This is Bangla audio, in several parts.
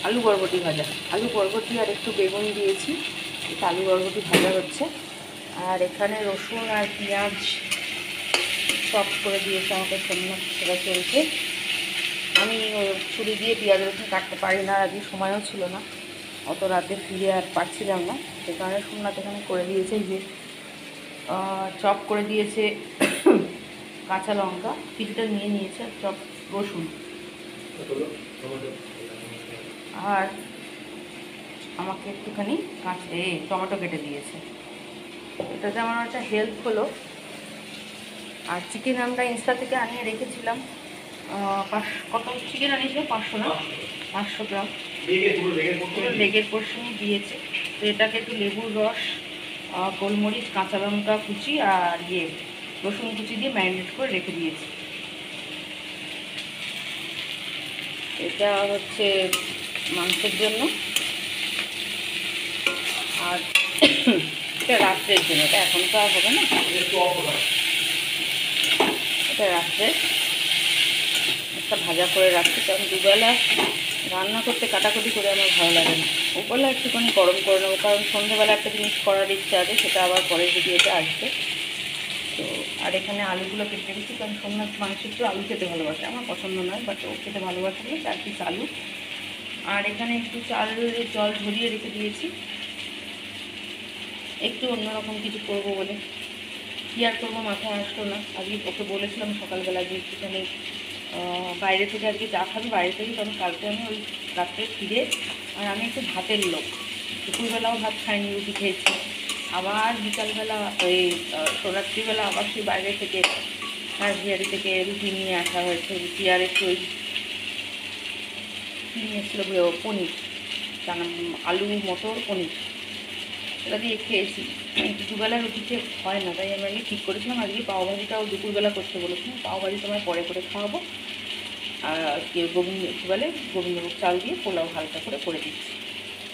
আলু বরবটি ভাজা, আলু বরবটি আর একটু বেগুন দিয়েছি, এটা আলু বরবটি ভাজা হচ্ছে। আর এখানে রসুন আর পেঁয়াজ চপ করে দিয়েছে আমাকে সোমনাথ, সেটা চলছে। আমি ছুরি দিয়ে পেঁয়াজ রসুন কাটতে পারি না, আজকে সময়ও ছিল না, অত রাতে ফিরে আর পারছিলাম না, সে কারণে সোমনাথ এখানে করে দিয়েছে। যে চপ করে দিয়েছে কাঁচা লঙ্কা কিছুটা নিয়ে নিয়েছে, আর চপ রসুন, আর আমাকে একটুখানি টমেটো কেটে দিয়েছে। এটাতে আমার একটা হেল্প হলো। আর চিকেন আমরা ইনস্টা থেকে আনিয়ে রেখেছিলাম, কত চিকেন আনিয়েছিল, 500 না 500 গ্রাম লেগের পোর্শনই দিয়েছে। তো এটাকে একটু লেবুর রস, গোলমরিচ, কাঁচা লঙ্কা কুচি আর রসুন কুচি দিয়ে ম্যারিনেট করে রেখে দিয়েছি। এটা হচ্ছে মাংসের জন্য, আর এটা রাত্রের জন্য, এটা এখন তো আর হবে না, এটা রাত্রে একটা ভাজা করে রাখছি, কারণ দুবেলা রান্না করতে কাটাকুটি করে আমার ভালো লাগে না। ওবেলা একটুখানি গরম করে নেবো, কারণ সন্ধ্যেবেলা একটা জিনিস করার ইচ্ছা আছে, সেটা আবার পরের ভিডিওতে আসবে। তো আর এখানে আলুগুলো কেটে রেখেছি, কারণ সোমনাথ মাংস একটু আলু খেতে ভালোবাসে, আমার পছন্দ নয়, বাট ও খেতে ভালোবাসে বলে 4 পিস আলু। আর এখানে একটু জল ঝরিয়ে রেখে দিয়েছি, একটু অন্যরকম কিছু করবো বলে। কী আর করবো মাথায় আসলো না। আজকে ওকে বলেছিলাম সকালবেলা যে একটুখানি বাইরে থেকে আজকে চা খাবি বাইরে থেকে, কারণ কালকে আমি ওই রাত্রে ফিরে, আর আমি একটু ভাতের লোক, দুপুরবেলাও ভাত খাইনি, রুটি খেয়েছি, আবার বিকালবেলা ওই রাত্রিবেলা আবার সেই বাইরে থেকে রাজবিহারি থেকে রুটি নিয়ে আসা হয়েছে। রুটি আর একটু ওই কী নিয়েছিল পনির, আলু মটর পনির, এটা দিয়ে খেয়েছি। দুবেলা রুটি খেয়ে হয় না, তাই আমি ঠিক করেছিলাম আজকে পাওভাজিটাও দুপুরবেলা করতে বলেছিলাম। পাওভাজি তোমায় পরে করে খাওয়াবো, আর আজকে কী বলে গোবিন্দভোগ চাল দিয়ে পোলাও হালকা করে দিচ্ছি।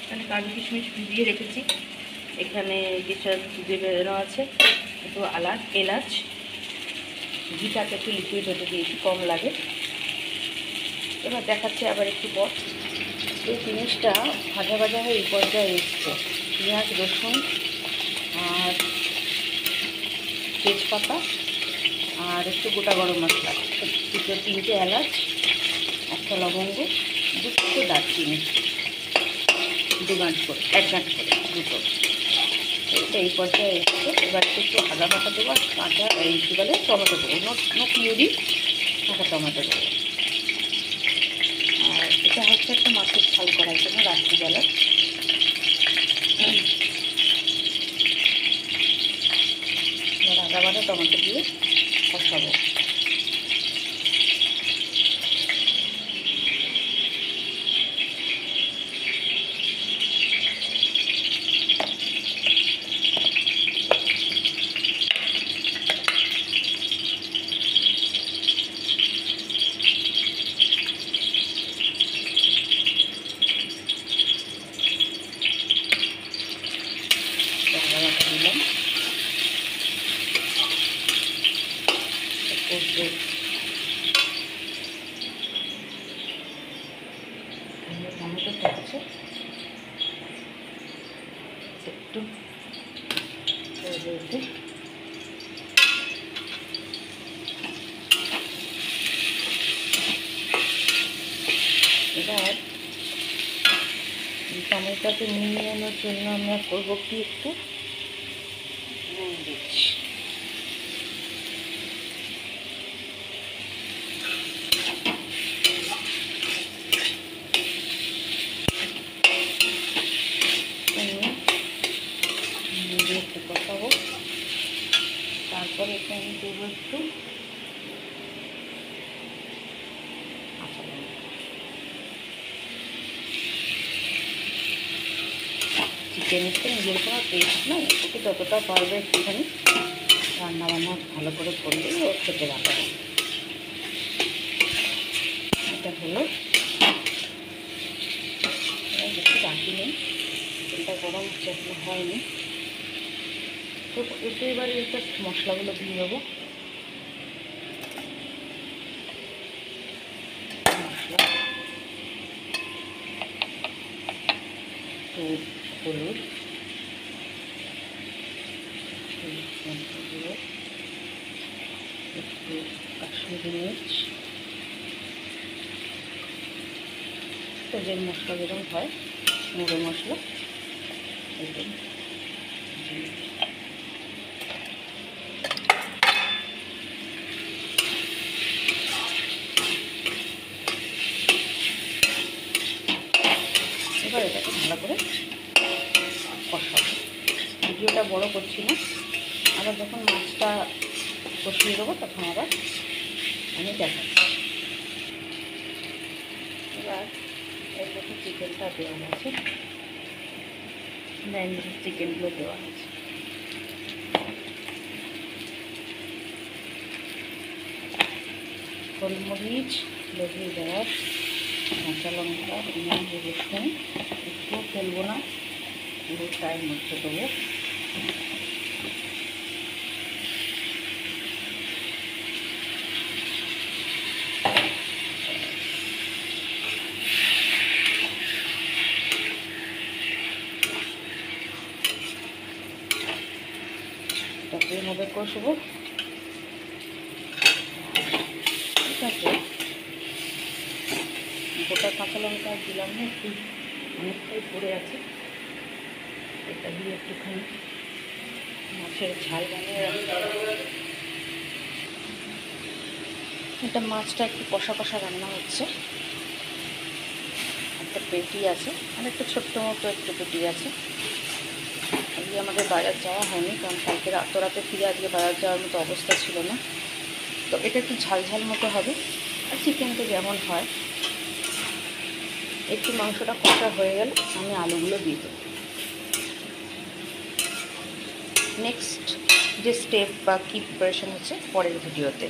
এখানে কাজু কিশমিশ ভিজিয়ে রেখেছি, এখানে কেশর বেরো আছে, একটু এলাচ, ঘিটাকে একটু লিকুইড হতে দিয়েছি, কম লাগে। এবার দেখাচ্ছি আবার একটু পর। এই জিনিসটা ভাজা ভাজা হয়ে এই পর্যায়ে এসছে, পেঁয়াজ রসুন আর তেজপাতা আর একটু গোটা গরম মশলা, 3টে এলাচ, 1টা লবঙ্গ, 2টো দারচিনি, 1 গাঁট করে দুটো। এটা এই পর্যায়ে এসছে। এবার একটু আদা বাটা দেবো, আর কাঁচা কী বলে টমেটো দেবো, নো পিউরি, কাঁচা টমেটো দেবো। আর এটা হচ্ছে একটা মাছের ঝাল করার জন্য রাত্রিবেলা। এবার আদা বাটা টমেটো দিয়ে কষাবো। দিলাম টমেটো থাকছে একটু এবার টমেটোকে মিলিয়ে জন্য আমরা করবো কি, একটু নুন দিচ্ছি। একটু কষাবো, তারপরে এখানে আমি দেবো একটু কাঁচা লঙ্কা। চিকেনের তো নিজের কোনো টেস্ট নয়, ওকে যতটা পারবে একটুখানি রান্নাবান্না ভালো করে করলেই ও খেতে ভালো হবে। এটা হলো, বেশি বাকি নেই, এটা গরম এখনো হয়নি। তো এতে এবারে এটা মশলাগুলো দিয়ে দেবো। মশলা একটু হলুদ, একটু কাশ্মীরি মির্চ, তেলের মশলা যেরকম হয় মুড়ো মশলা এরকম, এবার এটাকে ভালো করে কষাবো। ভিডিওটা বড় করছি না, আবার যখন মাছটা কষিয়ে দেবো তখন আবার আমি দেখাচ্ছি। এবার এর মধ্যে চিকেনটা দেওয়া আছে, চিকেনগুলো দেওয়া আছে। গোলমরিচ, লেবু রস, কাঁচা লঙ্কা, পেঁয়াজ, রসুন একটু ফেলবো না, পুরোটাই মধ্যে দেবো। এটাকে এভাবে কষবো। ঠিক আছে, গোটা কাঁচা লঙ্কা দিলাম না, একটু অনেকটাই পড়ে আছে, এটা দিয়ে একটুখানি মাছের ঝাল বানিয়ে রাখতে হবে। এটা মাছটা একটু কষা কষা রান্না হচ্ছে। একটা পেটি আছে, আর একটা ছোট্ট মতো একটু পেটি আছে। আজকে আমাদের বাজার যাওয়া হয়নি, কারণ কালকে রাতে ফিরে আজকে বাজার যাওয়ার মতো অবস্থা ছিল না। তো এটা একটু ঝাল ঝাল মতো হবে, আর চিকেন তো যেমন হয়। একটু মাংসটা কষা হয়ে গেলে আমি আলুগুলো দিয়ে দেবো। নেক্সট যে স্টেপ বা কি প্রিপারেশন হচ্ছে পরের ভিডিওতে।